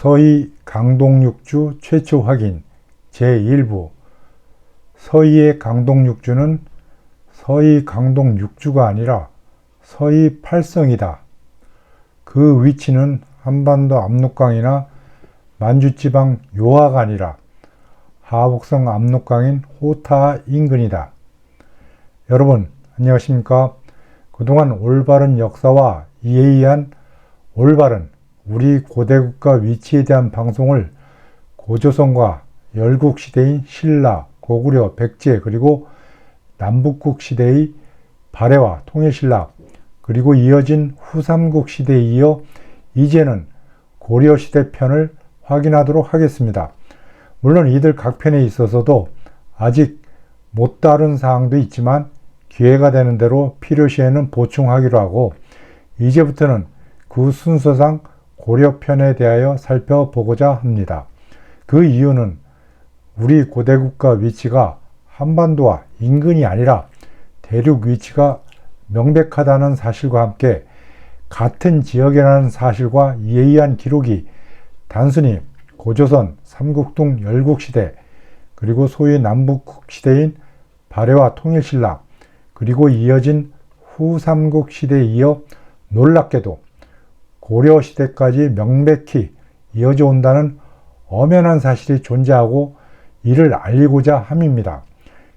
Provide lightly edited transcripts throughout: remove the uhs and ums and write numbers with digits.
서희 강동육주 최초 확인 제1부. 서희의 강동육주는 서희 강동육주가 아니라 서희 팔성이다. 그 위치는 한반도 압록강이나 만주지방 요하가 아니라 하북성 압록강인 호타 인근이다. 여러분 안녕하십니까? 그동안 올바른 역사와 이에 의한 올바른 우리 고대국가 위치에 대한 방송을 고조선과 열국시대인 신라, 고구려, 백제 그리고 남북국 시대의 발해와 통일신라 그리고 이어진 후삼국 시대에 이어 이제는 고려시대 편을 확인하도록 하겠습니다. 물론 이들 각 편에 있어서도 아직 못 다룬 사항도 있지만 기회가 되는 대로 필요시에는 보충하기로 하고 이제부터는 그 순서상 고려편에 대하여 살펴보고자 합니다. 그 이유는 우리 고대국가 위치가 한반도와 인근이 아니라 대륙 위치가 명백하다는 사실과 함께 같은 지역이라는 사실과 이에 의한 기록이 단순히 고조선, 삼국동 열국시대 그리고 소위 남북국 시대인 발해와 통일신라 그리고 이어진 후삼국 시대에 이어 놀랍게도 고려시대까지 명백히 이어져 온다는 엄연한 사실이 존재하고 이를 알리고자 함입니다.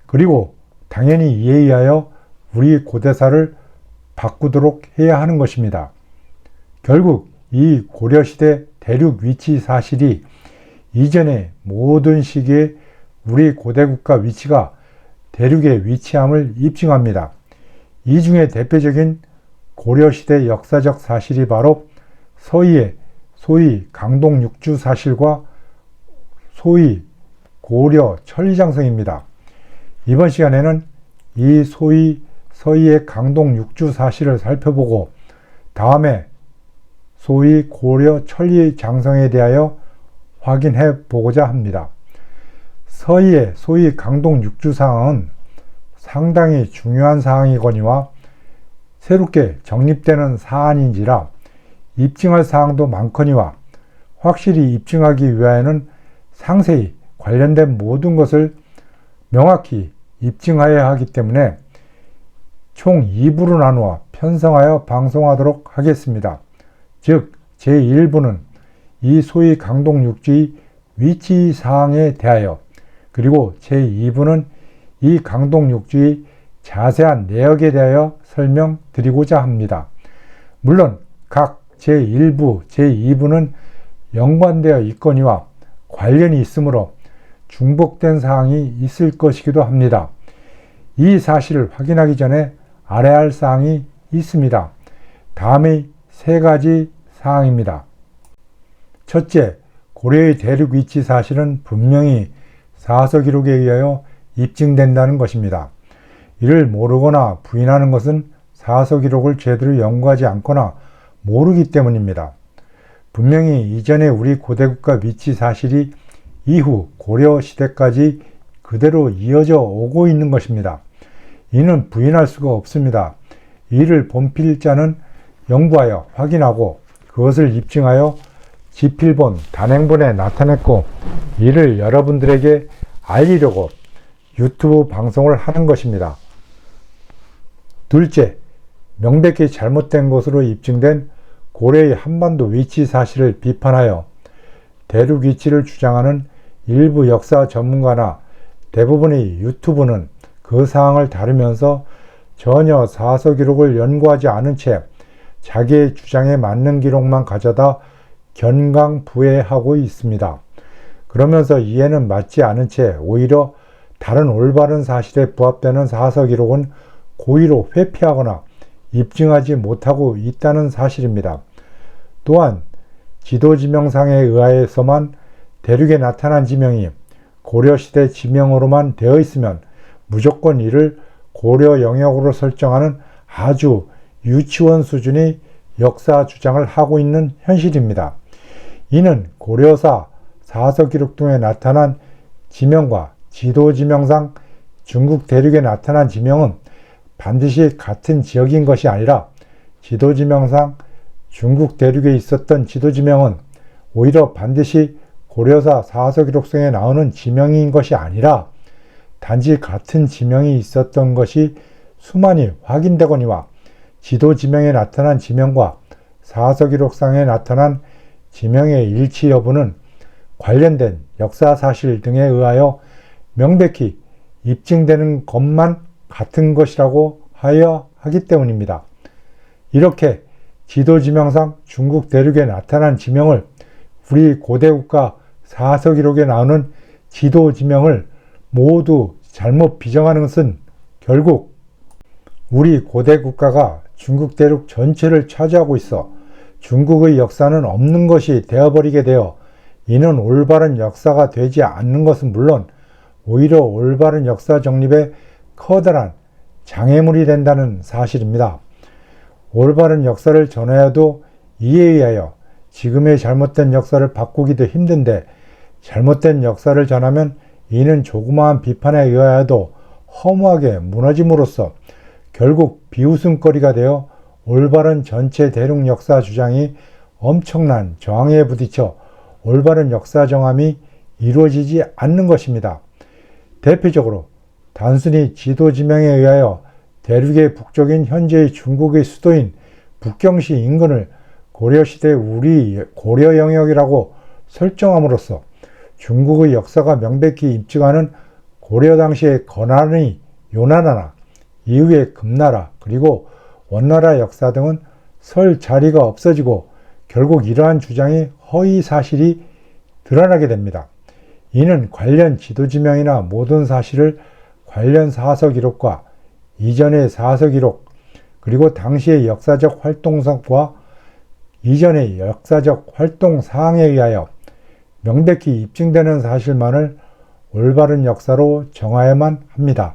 그리고 당연히 이에 의하여 우리 고대사를 바꾸도록 해야 하는 것입니다. 결국 이 고려시대 대륙 위치 사실이 이전의 모든 시기에 우리 고대국가 위치가 대륙에 위치함을 입증합니다. 이 중에 대표적인 고려시대 역사적 사실이 바로 서희의 소위 강동육주 사실과 소위 고려 천리장성입니다. 이번 시간에는 이 소위 서희의 강동육주 사실을 살펴보고 다음에 소위 고려 천리장성에 대하여 확인해 보고자 합니다. 서희의 소위 강동육주 사항은 상당히 중요한 사항이거니와 새롭게 정립되는 사안인지라 입증할 사항도 많거니와 확실히 입증하기 위하여는 상세히 관련된 모든 것을 명확히 입증하여야 하기 때문에 총 2부로 나누어 편성하여 방송하도록 하겠습니다. 즉 제1부는 이 소위 강동육주의 위치 사항에 대하여 그리고 제2부는 이 강동육주의 자세한 내역에 대하여 설명드리고자 합니다. 물론 각 제1부, 제2부는 연관되어 있거니와 관련이 있으므로 중복된 사항이 있을 것이기도 합니다. 이 사실을 확인하기 전에 알아야 할 사항이 있습니다. 다음의 세 가지 사항입니다. 첫째, 고려의 대륙 위치 사실은 분명히 사서 기록에 의하여 입증된다는 것입니다. 이를 모르거나 부인하는 것은 사서 기록을 제대로 연구하지 않거나 모르기 때문입니다. 분명히 이전에 우리 고대국가 위치 사실이 이후 고려 시대까지 그대로 이어져 오고 있는 것입니다. 이는 부인할 수가 없습니다. 이를 본필자는 연구하여 확인하고 그것을 입증하여 지필본, 단행본에 나타냈고 이를 여러분들에게 알리려고 유튜브 방송을 하는 것입니다. 둘째, 명백히 잘못된 것으로 입증된 고려의 한반도 위치 사실을 비판하여 대륙 위치를 주장하는 일부 역사 전문가나 대부분의 유튜브는 그 사항을 다루면서 전혀 사서 기록을 연구하지 않은 채 자기의 주장에 맞는 기록만 가져다 견강부회하고 있습니다. 그러면서 이해는 맞지 않은 채 오히려 다른 올바른 사실에 부합되는 사서 기록은 고의로 회피하거나 입증하지 못하고 있다는 사실입니다. 또한 지도지명상에 의하여서만 대륙에 나타난 지명이 고려시대 지명으로만 되어 있으면 무조건 이를 고려 영역으로 설정하는 아주 유치원 수준의 역사 주장을 하고 있는 현실입니다. 이는 고려사 사서 기록 등에 나타난 지명과 지도지명상 중국 대륙에 나타난 지명은 반드시 같은 지역인 것이 아니라 지도지명상 중국 대륙에 있었던 지도지명은 오히려 반드시 고려사 사서기록성에 나오는 지명인 것이 아니라 단지 같은 지명이 있었던 것이 수많이 확인되거니와 지도 지명에 나타난 지명과 사서기록상에 나타난 지명의 일치 여부는 관련된 역사사실 등에 의하여 명백히 입증되는 것만 같은 것이라고 하여야 하기 때문입니다. 이렇게 지도지명상 중국 대륙에 나타난 지명을 우리 고대국가 사서기록에 나오는 지도지명을 모두 잘못 비정하는 것은 결국 우리 고대국가가 중국 대륙 전체를 차지하고 있어 중국의 역사는 없는 것이 되어버리게 되어 이는 올바른 역사가 되지 않는 것은 물론 오히려 올바른 역사 정립에 커다란 장애물이 된다는 사실입니다. 올바른 역사를 전해야도 이에 의하여 지금의 잘못된 역사를 바꾸기도 힘든데 잘못된 역사를 전하면 이는 조그마한 비판에 의하여도 허무하게 무너짐으로써 결국 비웃음거리가 되어 올바른 전체 대륙 역사 주장이 엄청난 저항에 부딪혀 올바른 역사 정함이 이루어지지 않는 것입니다. 대표적으로 단순히 지도지명에 의하여 대륙의 북쪽인 현재의 중국의 수도인 북경시 인근을 고려시대 우리 고려 영역이라고 설정함으로써 중국의 역사가 명백히 입증하는 고려 당시의 건한의 요나라나 이후의 금나라 그리고 원나라 역사 등은 설 자리가 없어지고 결국 이러한 주장이 허위 사실이 드러나게 됩니다. 이는 관련 지도지명이나 모든 사실을 관련 사서기록과 이전의 사서기록 그리고 당시의 역사적 활동성과 이전의 역사적 활동 사항에 의하여 명백히 입증되는 사실만을 올바른 역사로 정하야만 합니다.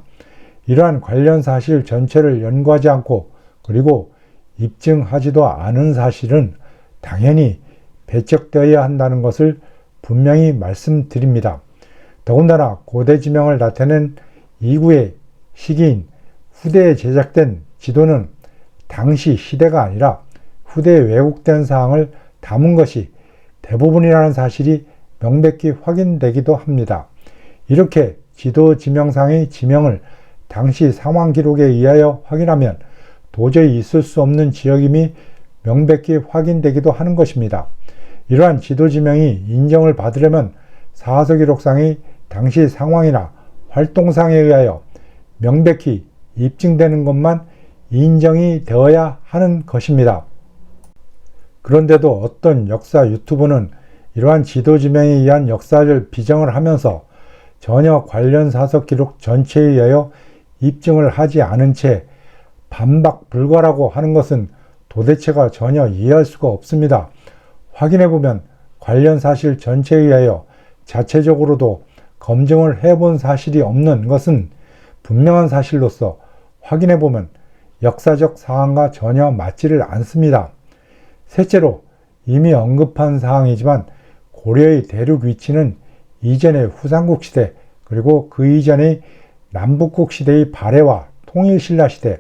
이러한 관련 사실 전체를 연구하지 않고 그리고 입증하지도 않은 사실은 당연히 배척되어야 한다는 것을 분명히 말씀드립니다. 더군다나 고대 지명을 나타낸 이후의 시기인 후대에 제작된 지도는 당시 시대가 아니라 후대에 왜곡된 사항을 담은 것이 대부분이라는 사실이 명백히 확인되기도 합니다. 이렇게 지도 지명상의 지명을 당시 상황 기록에 의하여 확인하면 도저히 있을 수 없는 지역임이 명백히 확인되기도 하는 것입니다. 이러한 지도 지명이 인정을 받으려면 사서기록상의 당시 상황이나 활동상에 의하여 명백히 입증되는 것만 인정이 되어야 하는 것입니다. 그런데도 어떤 역사 유튜브는 이러한 지도 지명에 의한 역사를 비정을 하면서 전혀 관련 사서 기록 전체에 의하여 입증을 하지 않은 채 반박 불가라고 하는 것은 도대체가 전혀 이해할 수가 없습니다. 확인해보면 관련 사실 전체에 의하여 자체적으로도 검증을 해본 사실이 없는 것은 분명한 사실로서 확인해보면 역사적 사항과 전혀 맞지를 않습니다. 셋째로 이미 언급한 사항이지만 고려의 대륙 위치는 이전의 후삼국 시대 그리고 그 이전의 남북국 시대의 발해와 통일신라 시대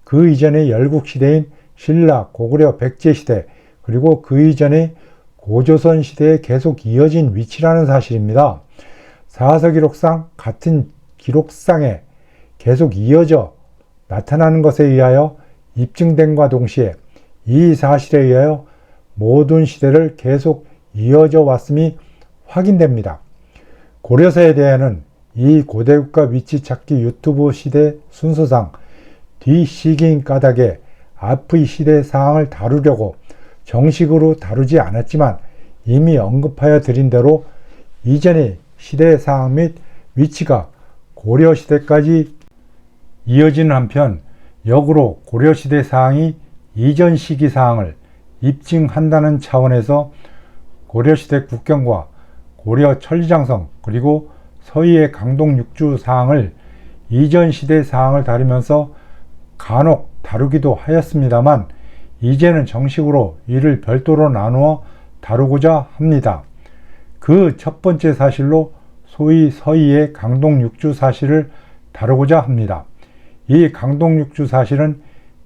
그 이전의 열국 시대인 신라, 고구려, 백제 시대 그리고 그 이전의 고조선 시대에 계속 이어진 위치라는 사실입니다. 사서기록상 같은 기록상에 계속 이어져 나타나는 것에 의하여 입증됨과 동시에 이 사실에 의하여 모든 시대를 계속 이어져 왔음이 확인됩니다. 고려사에 대해서는 이 고대국가 위치 찾기 유튜브 시대 순서상 뒷시기인 까닭에 앞의 시대 사항을 다루려고 정식으로 다루지 않았지만 이미 언급하여 드린 대로 이전의 시대 사항 및 위치가 고려시대까지 이어지는 한편 역으로 고려시대 사항이 이전 시기 사항을 입증한다는 차원에서 고려시대 국경과 고려 천리장성 그리고 서희의 강동 육주 사항을 이전 시대 사항을 다루면서 간혹 다루기도 하였습니다만 이제는 정식으로 이를 별도로 나누어 다루고자 합니다. 그 첫 번째 사실로 소위 서희의 강동 육주 사실을 다루고자 합니다. 이 강동 육주 사실은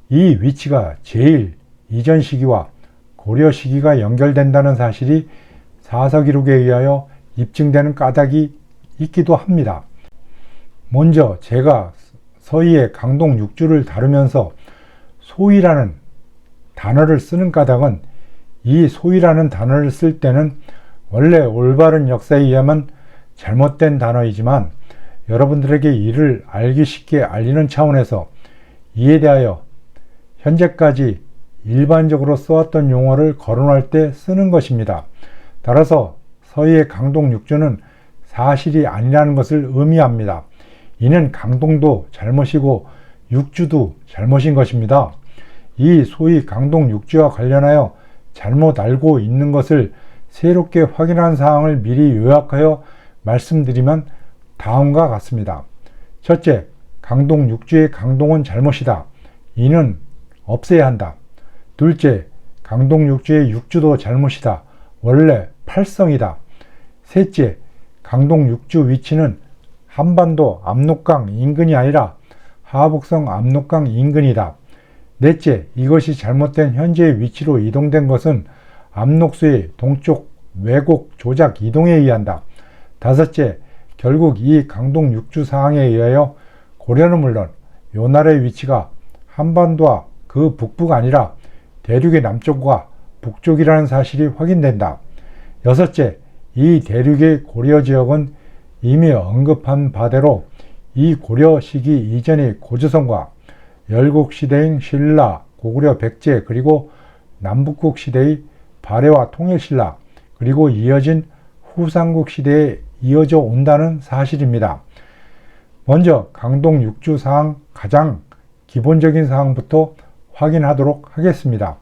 이 위치가 제일 이전 시기와 고려 시기가 연결된다는 사실이 사서 기록에 의하여 입증되는 까닭이 있기도 합니다. 먼저 제가 서희의 강동 6주를 다루면서 소위라는 단어를 쓰는 까닭은 이 소위라는 단어를 쓸 때는 원래 올바른 역사에 의하면 잘못된 단어이지만 여러분들에게 이를 알기 쉽게 알리는 차원에서 이에 대하여 현재까지 일반적으로 써왔던 용어를 거론할 때 쓰는 것입니다. 따라서 서희의 강동 6주는 사실이 아니라는 것을 의미합니다. 이는 강동도 잘못이고 6주도 잘못인 것입니다. 이 소위 강동 6주와 관련하여 잘못 알고 있는 것을 새롭게 확인한 사항을 미리 요약하여 말씀드리면 다음과 같습니다. 첫째, 강동 6주의 강동은 잘못이다. 이는 없애야 한다. 둘째, 강동 6주의 6주도 잘못이다. 원래 팔성이다. 셋째, 강동 6주 위치는 한반도 압록강 인근이 아니라 하북성 압록강 인근이다. 넷째, 이것이 잘못된 현재의 위치로 이동된 것은 압록수의 동쪽 왜곡 조작 이동에 의한다. 다섯째, 결국 이 강동 6주 사항에 의하여 고려는 물론 요나라의 위치가 한반도와 그 북부가 아니라 대륙의 남쪽과 북쪽이라는 사실이 확인된다. 여섯째, 이 대륙의 고려 지역은 이미 언급한 바대로 이 고려 시기 이전의 고조선과 열국 시대인 신라, 고구려 백제 그리고 남북국 시대의 발해와 통일신라 그리고 이어진 후삼국 시대에 이어져 온다는 사실입니다. 먼저 강동 6주 사항 가장 기본적인 사항부터 확인하도록 하겠습니다.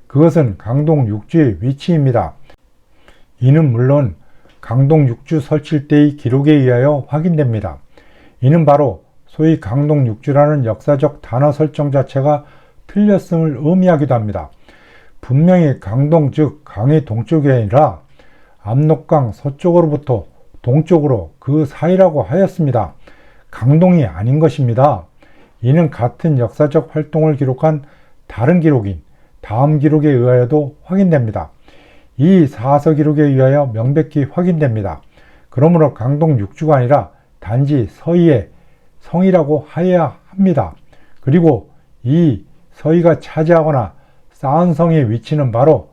그것은 강동 6주의 위치입니다. 이는 물론 강동 6주 설치 때의 기록에 의하여 확인됩니다. 이는 바로 소위 강동 6주라는 역사적 단어 설정 자체가 틀렸음을 의미하기도 합니다. 분명히 강동 즉 강의 동쪽이 아니라 압록강 서쪽으로부터 동쪽으로 그 사이라고 하였습니다. 강동이 아닌 것입니다. 이는 같은 역사적 활동을 기록한 다른 기록인 다음 기록에 의하여도 확인됩니다. 이 사서 기록에 의하여 명백히 확인됩니다. 그러므로 강동 6주가 아니라 단지 서희의 성이라고 하여야 합니다. 그리고 이 서희가 차지하거나 쌓은 성의 위치는 바로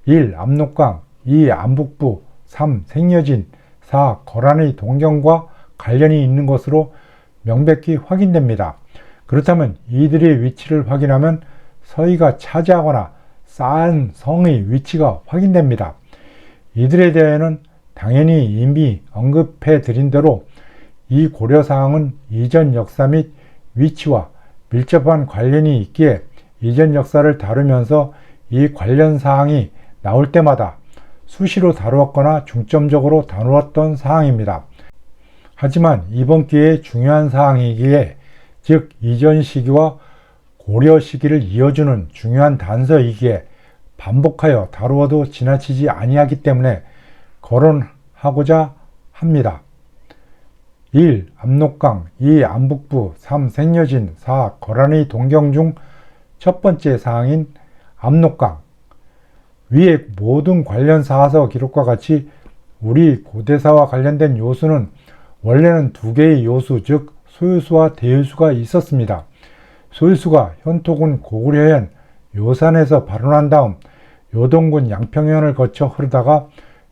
1. 압록강, 2. 안북부, 3. 생여진, 4. 거란의 동경과 관련이 있는 것으로 명백히 확인됩니다. 그렇다면 이들의 위치를 확인하면 서희가 차지하거나 쌓은 성의 위치가 확인됩니다. 이들에 대해서는 당연히 이미 언급해 드린 대로 이 고려사항은 이전 역사 및 위치와 밀접한 관련이 있기에 이전 역사를 다루면서 이 관련 사항이 나올 때마다 수시로 다루었거나 중점적으로 다루었던 사항입니다. 하지만 이번 기회에 중요한 사항이기에 즉 이전 시기와 고려 시기를 이어주는 중요한 단서이기에 반복하여 다루어도 지나치지 아니하기 때문에 거론하고자 합니다. 1. 압록강, 2. 안북부, 3. 생여진, 4. 거란의 동경 중 첫 번째 사항인 압록강. 위의 모든 관련 사서 기록과 같이 우리 고대사와 관련된 요수는 원래는 두 개의 요수 즉 소유수와 대유수가 있었습니다. 소유수가 현토군 고구려현 요산에서 발원한 다음 요동군 양평현을 거쳐 흐르다가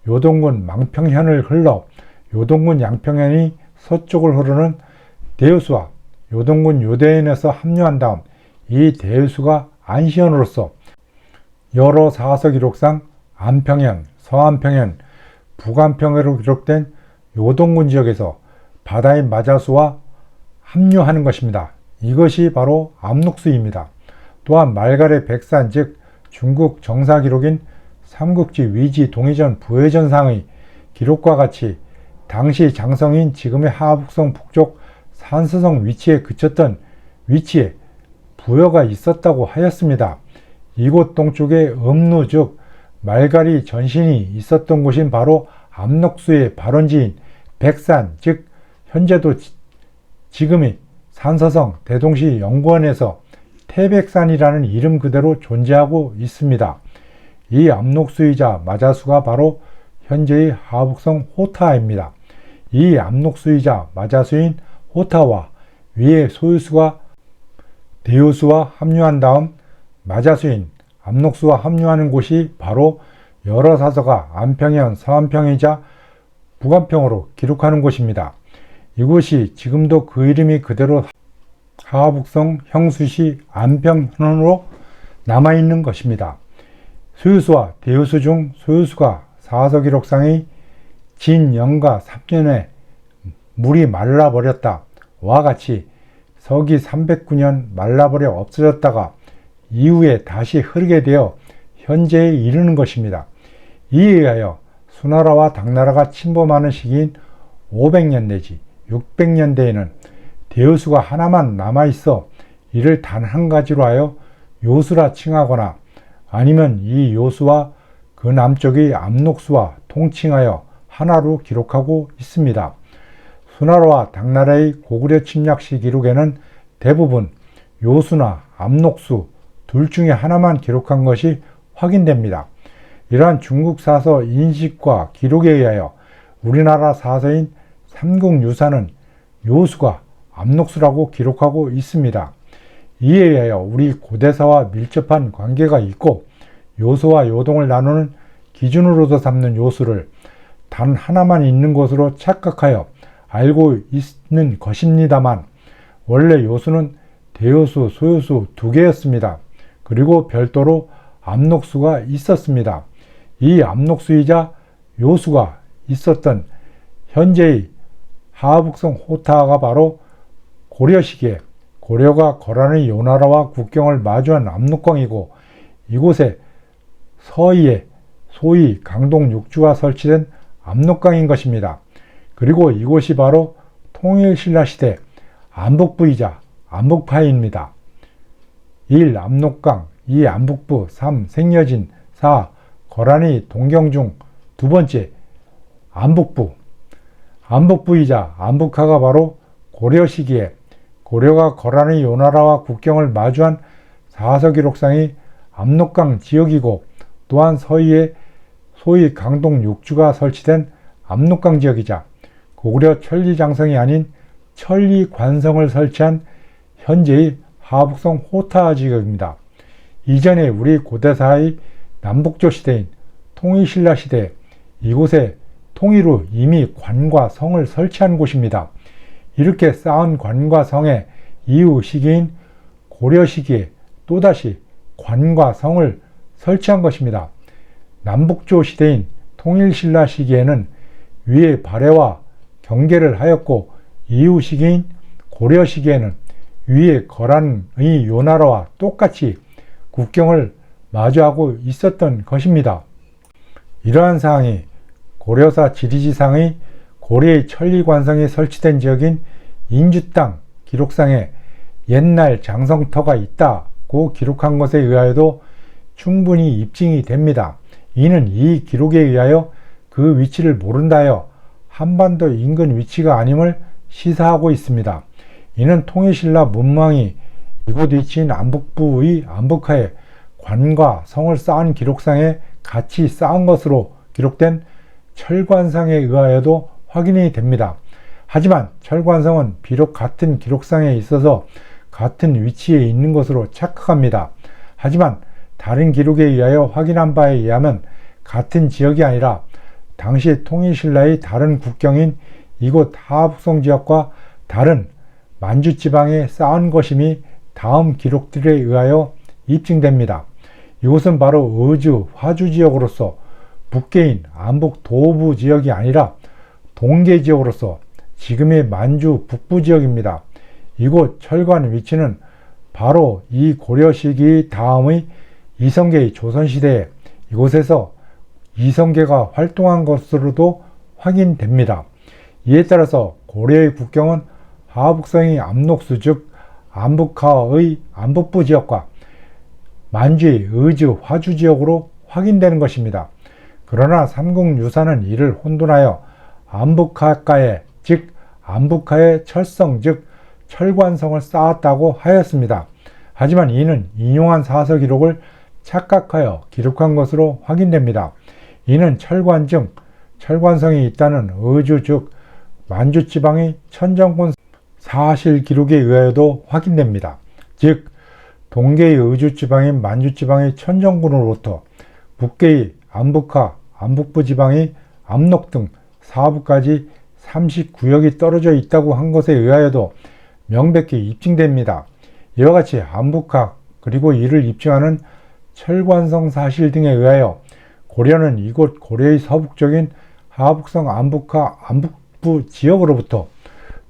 요동군 망평현을 흘러 요동군 양평현이 서쪽을 흐르는 대유수와 요동군 요대현에서 합류한 다음 이 대유수가 안시현으로서 여러 사서 기록상 안평현, 서안평현, 북안평현으로 기록된 요동군 지역에서 바다의 마자수와 합류하는 것입니다. 이것이 바로 압록수입니다. 또한 말갈의 백산 즉 중국 정사 기록인 삼국지 위지 동해전 부해전상의 기록과 같이 당시 장성인 지금의 하북성 북쪽 산서성 위치에 그쳤던 위치에 부여가 있었다고 하였습니다. 이곳 동쪽에 음루 즉 말갈이 전신이 있었던 곳인 바로 압록수의 발원지인 백산 즉 현재도 지금의 산서성 대동시 연구원에서 태백산이라는 이름 그대로 존재하고 있습니다. 이 압록수이자 마자수가 바로 현재의 하북성 호타입니다. 이 압록수이자 마자수인 호타와 위에 소유수가 대요수와 합류한 다음 마자수인 압록수와 합류하는 곳이 바로 여러 사서가 안평현, 서안평이자 북안평으로 기록하는 곳입니다. 이곳이 지금도 그 이름이 그대로 하북성 형수시 안평현으로 남아있는 것입니다. 소유수와 대요수 중 소유수가 사서기록상의 진영가 3년에 물이 말라버렸다 와 같이 서기 309년 말라버려 없어졌다가 이후에 다시 흐르게 되어 현재에 이르는 것입니다. 이에 의하여 수나라와 당나라가 침범하는 시기인 500년 내지 600년대에는 대여수가 하나만 남아있어 이를 단 한 가지로 하여 요수라 칭하거나 아니면 이 요수와 그 남쪽의 압록수와 통칭하여 하나로 기록하고 있습니다. 수나라와 당나라의 고구려 침략시 기록에는 대부분 요수나 압록수 둘 중에 하나만 기록한 것이 확인됩니다. 이러한 중국 사서 인식과 기록에 의하여 우리나라 사서인 삼국유사는 요수가 압록수라고 기록하고 있습니다. 이에 의하여 우리 고대사와 밀접한 관계가 있고 요소와 요동을 나누는 기준으로도 삼는 요수를 단 하나만 있는 것으로 착각하여 알고 있는 것입니다만 원래 요수는 대요수, 소요수 두 개였습니다. 그리고 별도로 압록수가 있었습니다. 이 압록수이자 요수가 있었던 현재의 하북성 호타가 바로 고려 시기에 고려가 거란의 요나라와 국경을 마주한 압록강이고 이곳에 서위에 소위 강동 6주가 설치된 압록강인 것입니다. 그리고 이곳이 바로 통일신라 시대 안북부이자 안북파입니다. 1. 압록강, 2. 안북부, 3. 생여진, 4. 거란의 동경 중 두 번째 안북부. 안북부이자 안북하가 바로 고려 시기에 고려가 거란의 요나라와 국경을 마주한 사서기록상의 압록강 지역이고 또한 서위에 소위 강동 6주가 설치된 압록강 지역이자 고구려 천리장성이 아닌 천리관성을 설치한 현재의 하북성 호타 지역입니다. 이전에 우리 고대사의 남북조 시대인 통일신라 시대에 이곳에 통일후 이미 관과 성을 설치한 곳입니다. 이렇게 쌓은 관과 성의 이후 시기인 고려 시기에 또다시 관과 성을 설치한 것입니다. 남북조 시대인 통일신라 시기에는 위에 발해와 경계를 하였고 이후 시기인 고려 시기에는 위에 거란의 요나라와 똑같이 국경을 마주하고 있었던 것입니다. 이러한 사항이 고려사 지리지상의 고려의 천리관성이 설치된 지역인 인주 땅 기록상에 옛날 장성터가 있다고 기록한 것에 의하여도 충분히 입증이 됩니다. 이는 이 기록에 의하여 그 위치를 모른다 하여 한반도 인근 위치가 아님을 시사하고 있습니다. 이는 통일신라 문망이 이곳 위치인 안북부의 안북하에 관과 성을 쌓은 기록상에 같이 쌓은 것으로 기록된 철관상에 의하여도 확인이 됩니다. 하지만 철관성은 비록 같은 기록상에 있어서 같은 위치에 있는 것으로 착각합니다. 하지만 다른 기록에 의하여 확인한 바에 의하면 같은 지역이 아니라 당시 통일신라의 다른 국경인 이곳 하북성 지역과 다른 만주 지방에 쌓은 것임이 다음 기록들에 의하여 입증됩니다. 이곳은 바로 의주, 화주 지역으로서 북계인 안북 도부 지역이 아니라 동계 지역으로서 지금의 만주 북부 지역입니다. 이곳 철관 위치는 바로 이 고려 시기 다음의 이성계의 조선시대에 이곳에서 이성계가 활동한 것으로도 확인됩니다. 이에 따라서 고려의 국경은 하북성의 압록수 즉 안북하의 안북부 지역과 만주의 의주, 화주 지역으로 확인되는 것입니다. 그러나 삼국유사는 이를 혼돈하여 안북하가에 즉 안북하에 철성 즉 철관성을 쌓았다고 하였습니다. 하지만 이는 인용한 사서 기록을 착각하여 기록한 것으로 확인됩니다. 이는 철관 중 철관성이 있다는 의주 즉 만주 지방의 천정권 사실 기록에 의하여도 확인됩니다. 즉 동계의 의주 지방인 만주 지방의 천정군으로부터 북계의 안북하, 안북부 지방의 압록 등 사부까지 39역이 떨어져 있다고 한 것에 의하여도 명백히 입증됩니다. 이와 같이 안북하 그리고 이를 입증하는 철관성 사실 등에 의하여 고려는 이곳 고려의 서북쪽인 하북성 안북하, 안북부 지역으로부터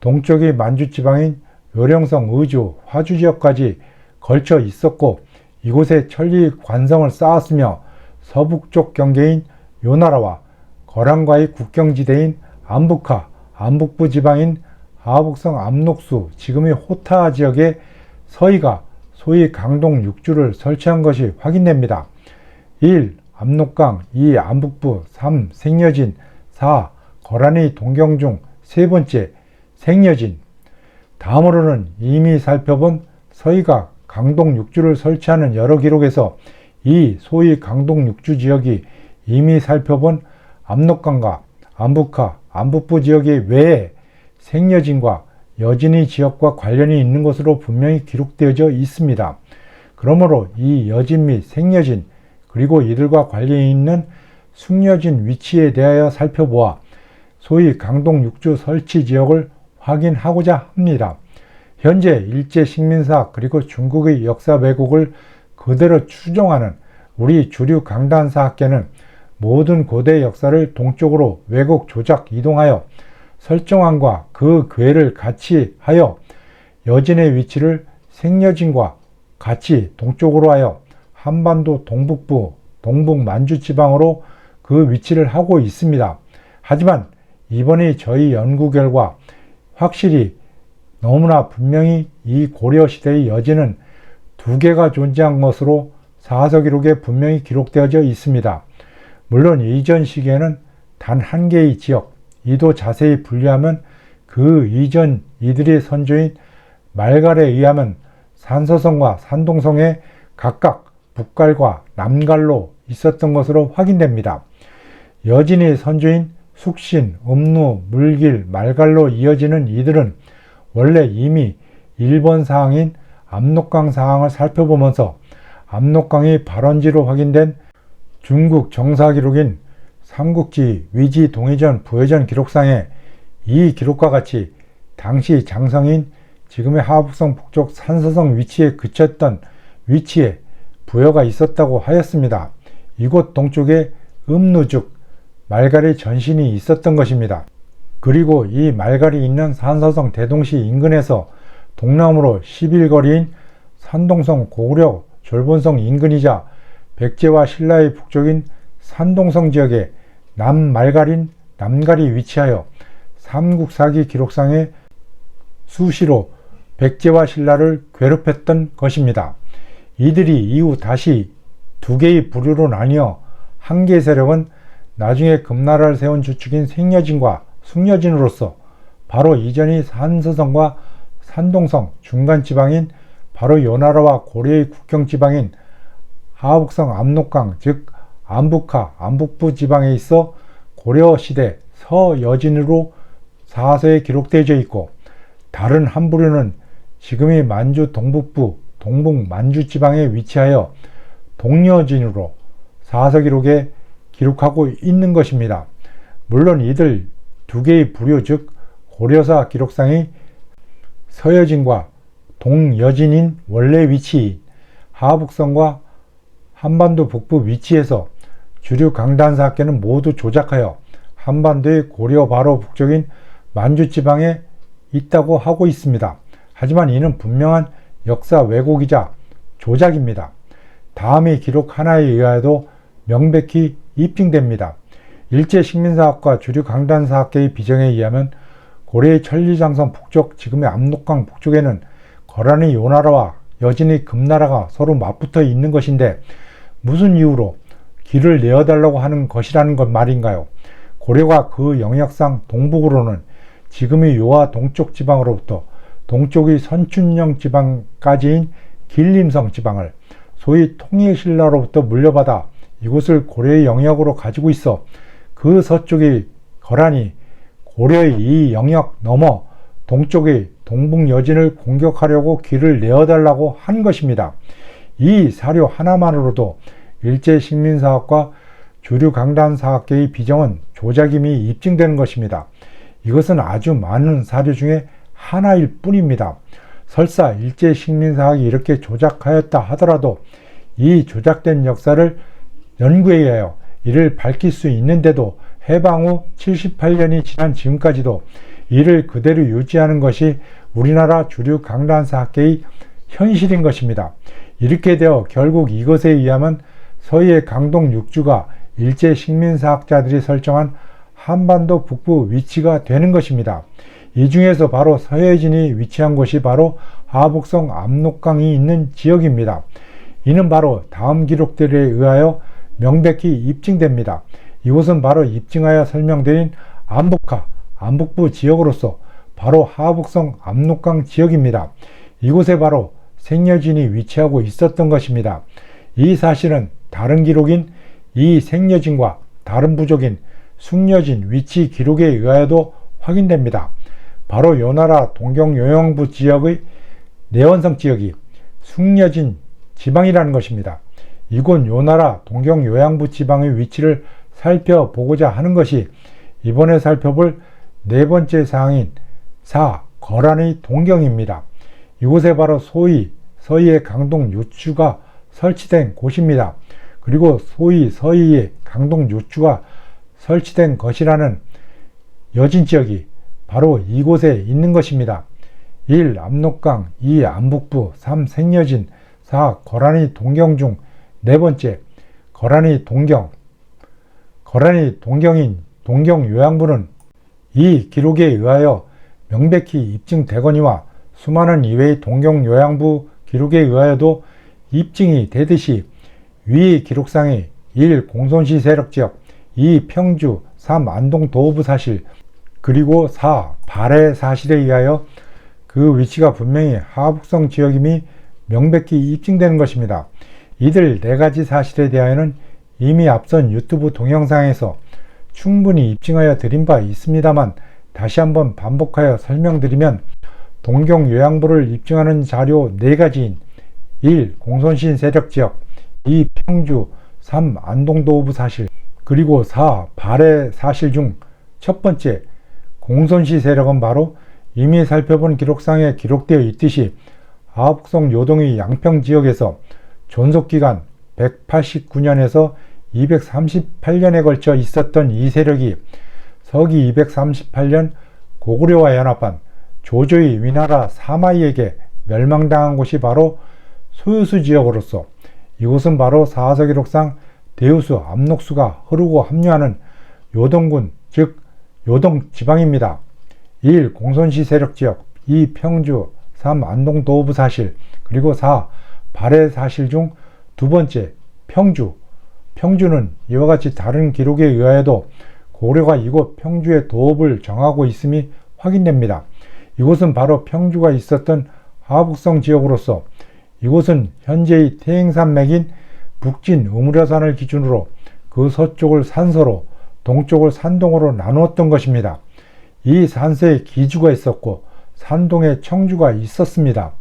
동쪽의 만주 지방인 요령성, 의주, 화주 지역까지 걸쳐 있었고 이곳에 천리 관성을 쌓았으며 서북쪽 경계인 요나라와 거란과의 국경지대인 안북하, 안북부 지방인 하북성 압록수 지금의 호타 지역에 서희가 소위 강동 6주를 설치한 것이 확인됩니다. 1. 압록강, 2. 안북부, 3. 생여진, 4. 거란의 동경 중 세 번째 생여진. 다음으로는 이미 살펴본 서희가 강동 6주를 설치하는 여러 기록에서 이 소위 강동 6주 지역이 이미 살펴본 압록강과 안북하, 안북부 지역의 외에 생여진과 여진의 지역과 관련이 있는 것으로 분명히 기록되어져 있습니다. 그러므로 이 여진 및 생여진 그리고 이들과 관련이 있는 숭여진 위치에 대하여 살펴보아 소위 강동 6주 설치 지역을 확인하고자 합니다. 현재 일제 식민사 그리고 중국의 역사 왜곡을 그대로 추종하는 우리 주류 강단사 학계는 모든 고대 역사를 동쪽으로 왜곡 조작 이동하여 설정함과 그 궤를 같이 하여 여진의 위치를 생여진과 같이 동쪽으로 하여 한반도 동북부 동북 만주 지방으로 그 위치를 하고 있습니다. 하지만 이번에 저희 연구 결과 확실히 너무나 분명히 이 고려 시대의 여진은 두 개가 존재한 것으로 사서 기록에 분명히 기록되어져 있습니다. 물론 이전 시기에는 단 한 개의 지역, 이도 자세히 분류하면 그 이전 이들의 선조인 말갈에 의하면 산서성과 산동성에 각각 북갈과 남갈로 있었던 것으로 확인됩니다. 여진의 선조인 숙신, 음루, 물길, 말갈로 이어지는 이들은 원래 이미 일본 사항인 압록강 사항을 살펴보면서 압록강의 발원지로 확인된 중국 정사 기록인 삼국지 위지 동해전 부해전 기록상에 이 기록과 같이 당시 장성인 지금의 하북성 북쪽 산서성 위치에 그쳤던 위치에 부여가 있었다고 하였습니다. 이곳 동쪽에 음루 즉 말갈의 전신이 있었던 것입니다. 그리고 이 말갈이 있는 산서성 대동시 인근에서 동남으로 11거리인 산동성 고구려 졸본성 인근이자 백제와 신라의 북쪽인 산동성 지역에 남말갈인 남갈이 위치하여 삼국사기 기록상에 수시로 백제와 신라를 괴롭혔던 것입니다. 이들이 이후 다시 두 개의 부류로 나뉘어 한 개의 세력은 나중에 금나라를 세운 주축인 생여진과 숭여진으로서 바로 이전의 산서성과 산동성 중간지방인 바로 요나라와 고려의 국경지방인 하북성 압록강 즉 안북하, 안북부 지방에 있어 고려시대 서여진으로 사서에 기록되어져 있고 다른 한 부류는 지금의 만주 동북부 동북 만주 지방에 위치하여 동여진으로 사서 기록에 기록하고 있는 것입니다. 물론 이들 두 개의 부류 즉 고려사 기록상의 서여진과 동여진인 원래 위치인 하북성과 한반도 북부 위치에서 주류 강단사 학계는 모두 조작하여 한반도의 고려 바로 북쪽인 만주 지방에 있다고 하고 있습니다. 하지만 이는 분명한 역사 왜곡이자 조작입니다. 다음의 기록 하나에 의하여도 명백히 입증됩니다. 일제 식민사학과 주류 강단사학계의 비정에 의하면 고려의 천리장성 북쪽 지금의 압록강 북쪽에는 거란의 요나라와 여진의 금나라가 서로 맞붙어 있는 것인데 무슨 이유로 길을 내어달라고 하는 것이라는 것 말인가요? 고려가 그 영역상 동북으로는 지금의 요하 동쪽 지방으로부터 동쪽의 선춘령 지방까지인 길림성 지방을 소위 통일신라로부터 물려받아 이곳을 고려의 영역으로 가지고 있어 그 서쪽의 거란이 고려의 이 영역 넘어 동쪽의 동북 여진을 공격하려고 길을 내어달라고 한 것입니다. 이 사료 하나만으로도 일제식민사학과 주류 강단사학계의 비정은 조작임이 입증되는 것입니다. 이것은 아주 많은 사료 중에 하나일 뿐입니다. 설사 일제식민사학이 이렇게 조작하였다 하더라도 이 조작된 역사를 연구해야 하여 이를 밝힐 수 있는데도 해방 후 78년이 지난 지금까지도 이를 그대로 유지하는 것이 우리나라 주류 강단사학계의 현실인 것입니다. 이렇게 되어 결국 이것에 의하면 서해의 강동 6주가 일제식민사학자들이 설정한 한반도 북부 위치가 되는 것입니다. 이 중에서 바로 서해진이 위치한 곳이 바로 하북성 압록강이 있는 지역입니다. 이는 바로 다음 기록들에 의하여 명백히 입증됩니다. 이곳은 바로 입증하여 설명드린 안북부 지역으로서 바로 하북성 압록강 지역입니다. 이곳에 바로 생여진이 위치하고 있었던 것입니다. 이 사실은 다른 기록인 이 생여진과 다른 부족인 숭여진 위치 기록에 의하여도 확인됩니다. 바로 요나라 동경요양부 지역의 내원성 지역이 숭여진 지방이라는 것입니다. 이곳 요나라 동경요양부 지방의 위치를 살펴보고자 하는 것이 이번에 살펴볼 네 번째 사항인 거란의 동경입니다. 이곳에 바로 소위 서해의 강동 요추가 설치된 곳입니다. 그리고 소위 서해의 강동 요추가 설치된 것이라는 여진 지역이 바로 이곳에 있는 것입니다. 1. 압록강, 2. 안북부, 3. 생여진, 4. 거란의 동경 중 네 번째 거란의 동경인 동경요양부는 이 기록에 의하여 명백히 입증되거니와 수많은 이외의 동경요양부 기록에 의하여도 입증이 되듯이 위 기록상의 1. 공손시 세력지역, 2. 평주, 3. 안동 도읍부 사실, 그리고 4. 발해 사실에 의하여 그 위치가 분명히 하북성 지역임이 명백히 입증되는 것입니다. 이들 네 가지 사실에 대하여는 이미 앞선 유튜브 동영상에서 충분히 입증하여 드린 바 있습니다만 다시 한번 반복하여 설명드리면 동경요양부를 입증하는 자료 네 가지인 1. 공손신 세력지역, 2. 평주, 3. 안동도읍부 사실, 그리고 4. 발해 사실 중 첫 번째 공손시 세력은 바로 이미 살펴본 기록상에 기록되어 있듯이 하북성 요동의 양평지역에서 존속기간 189년에서 238년에 걸쳐 있었던 이 세력이 서기 238년 고구려와 연합한 조조의 위나라 사마이에게 멸망당한 곳이 바로 소유수 지역으로서 이곳은 바로 사서기록상 대우수 압록수가 흐르고 합류하는 요동군 즉 요동 지방입니다. 1. 공손시 세력지역, 2. 평주, 3. 안동도읍부 사실, 그리고 4. 발해 사실 중 두 번째 평주는 이와 같이 다른 기록에 의하여도 고려가 이곳 평주의 도읍을 정하고 있음이 확인됩니다. 이곳은 바로 평주가 있었던 하북성 지역으로서 이곳은 현재의 태행산맥인 북진 우무려산을 기준으로 그 서쪽을 산서로 동쪽을 산동으로 나누었던 것입니다. 이 산서에 기주가 있었고 산동에 청주가 있었습니다.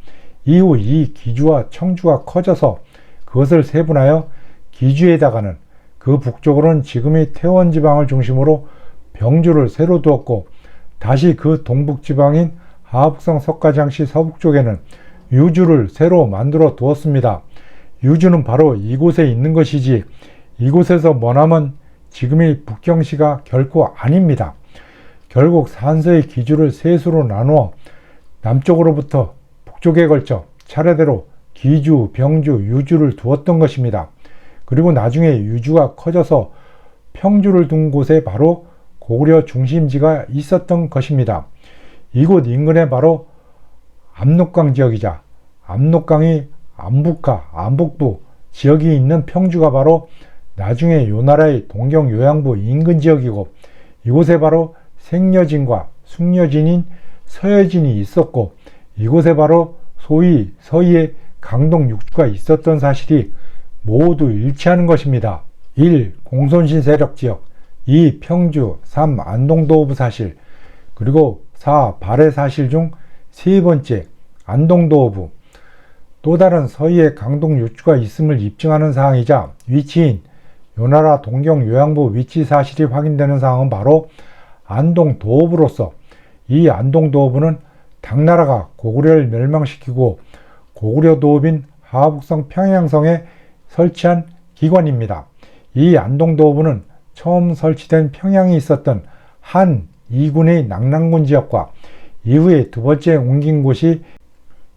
이후 이 기주와 청주가 커져서 그것을 세분하여 기주에다가는 그 북쪽으로는 지금의 태원지방을 중심으로 병주를 새로 두었고 다시 그 동북지방인 하북성 석가장시 서북쪽에는 유주를 새로 만들어 두었습니다. 유주는 바로 이곳에 있는 것이지 이곳에서 머나먼 지금의 북경시가 결코 아닙니다. 결국 산서의 기주를 세 수로 나누어 남쪽으로부터 북쪽에 걸쳐 차례대로 기주, 병주, 유주를 두었던 것입니다. 그리고 나중에 유주가 커져서 평주를 둔 곳에 바로 고구려 중심지가 있었던 것입니다. 이곳 인근에 바로 압록강 지역이자 압록강이 안북부 지역이 있는 평주가 바로 나중에 요나라의 동경요양부 인근 지역이고 이곳에 바로 생여진과 숭여진인 서여진이 있었고 이곳에 바로 소위 서희의 강동 육주가 있었던 사실이 모두 일치하는 것입니다. 1. 공손신 세력지역, 2. 평주 3. 안동도읍 사실 그리고 4. 발해 사실 중 세 번째 안동도읍 또 다른 서희의 강동 육주가 있음을 입증하는 사항이자 위치인 요나라 동경 요양부 위치 사실이 확인되는 사항은 바로 안동도읍으로서 이 안동도읍은 당나라가 고구려를 멸망시키고 고구려 도읍인 하북성 평양성에 설치한 기관입니다. 이 안동도읍은 처음 설치된 평양이 있었던 한 2군의 낙랑군 지역과 이후에 두 번째 옮긴 곳이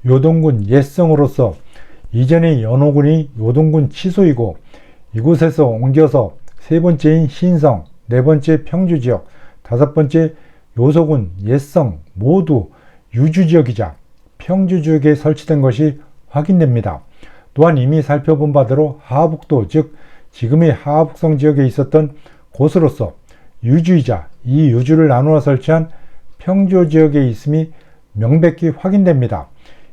요동군 예성으로서 이전의 연호군이 요동군 치소이고 이곳에서 옮겨서 세 번째인 신성, 네 번째 평주지역, 다섯 번째 요소군 예성 모두 유주지역이자 평주지역에 설치된 것이 확인됩니다. 또한 이미 살펴본 바대로 하북도 즉 지금의 하북성 지역에 있었던 곳으로서 유주이자 이 유주를 나누어 설치한 평주 지역에 있음이 명백히 확인됩니다.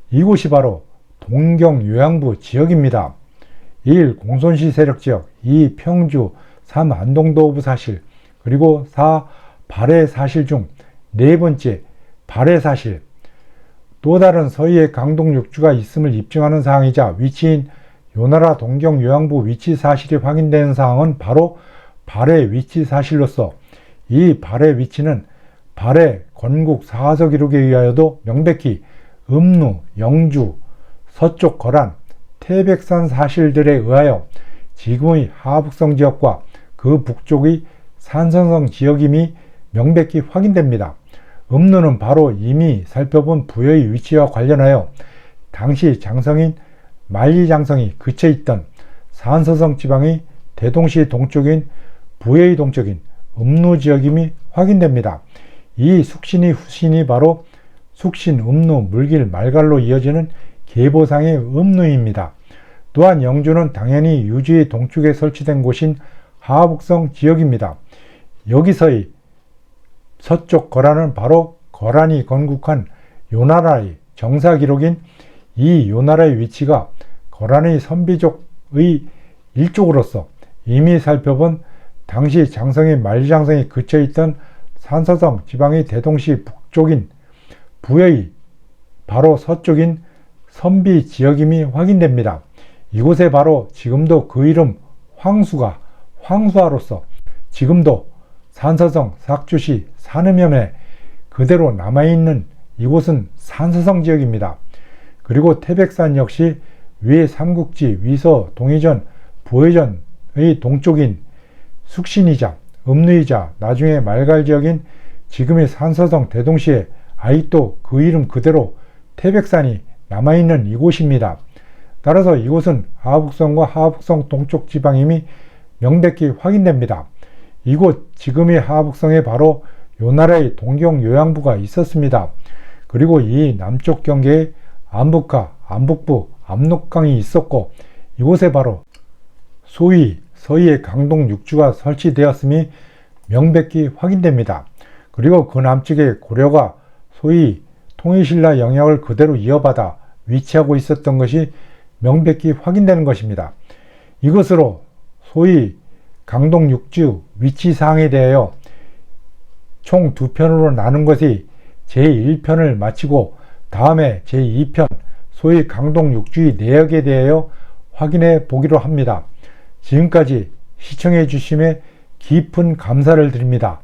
이곳이 바로 동경 요양부 지역입니다. 1. 공손시 세력지역 2. 평주 3. 안동도읍 사실 그리고 4. 발해 사실 중 네 번째 발해 사실 또 다른 서희의 강동 육주가 있음을 입증하는 사항이자 위치인 요나라 동경 요양부 위치 사실이 확인되는 사항은 바로 발해 위치 사실로서 이 발해 위치는 발해 건국 사서 기록에 의하여도 명백히 음루, 영주, 서쪽 거란, 태백산 사실들에 의하여 지금의 하북성 지역과 그 북쪽의 산선성 지역임이 명백히 확인됩니다. 음루는 바로 이미 살펴본 부여의 위치와 관련하여 당시 장성인 만리장성이 그쳐있던 산서성 지방의 대동시 동쪽인 부여의 동쪽인 음루지역임이 확인됩니다. 이 숙신이 후신이 바로 숙신, 음루, 물길, 말갈로 이어지는 계보상의 음루입니다. 또한 영주는 당연히 유주의 동쪽에 설치된 곳인 하북성 지역입니다. 여기서의 서쪽 거란은 바로 거란이 건국한 요나라의 정사 기록인 이 요나라의 위치가 거란의 선비족의 일족으로서 이미 살펴본 당시 장성의 만리장성이 그쳐있던 산서성 지방의 대동시 북쪽인 부여의 바로 서쪽인 선비 지역임이 확인됩니다. 이곳에 바로 지금도 그 이름 황수가 황수하로서 지금도 산서성 삭주시 산음염에 그대로 남아있는 이곳은 산서성 지역입니다. 그리고 태백산 역시 위의 삼국지 위서 동의전 부회전의 동쪽인 숙신이자 음루이자 나중에 말갈 지역인 지금의 산서성 대동시에 아직도 그 이름 그대로 태백산이 남아있는 이곳입니다. 따라서 이곳은 하북성과 하북성 동쪽 지방임이 명백히 확인됩니다. 이곳 지금의 하북성에 바로 요나라의 동경 요양부가 있었습니다. 그리고 이 남쪽 경계에 안북하, 안북부, 압록강이 있었고 이곳에 바로 소위 서희의 강동 육주가 설치되었음이 명백히 확인됩니다. 그리고 그 남쪽에 고려가 소위 통일신라 영역을 그대로 이어받아 위치하고 있었던 것이 명백히 확인되는 것입니다. 이것으로 소위 강동 육주 위치사항에 대하여 총 2편으로 나눈 것이 제1편을 마치고 다음에 제2편 소위 강동 육주의 내역에 대하여 확인해 보기로 합니다. 지금까지 시청해 주심에 깊은 감사를 드립니다.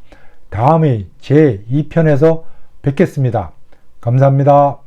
다음의 제2편에서 뵙겠습니다. 감사합니다.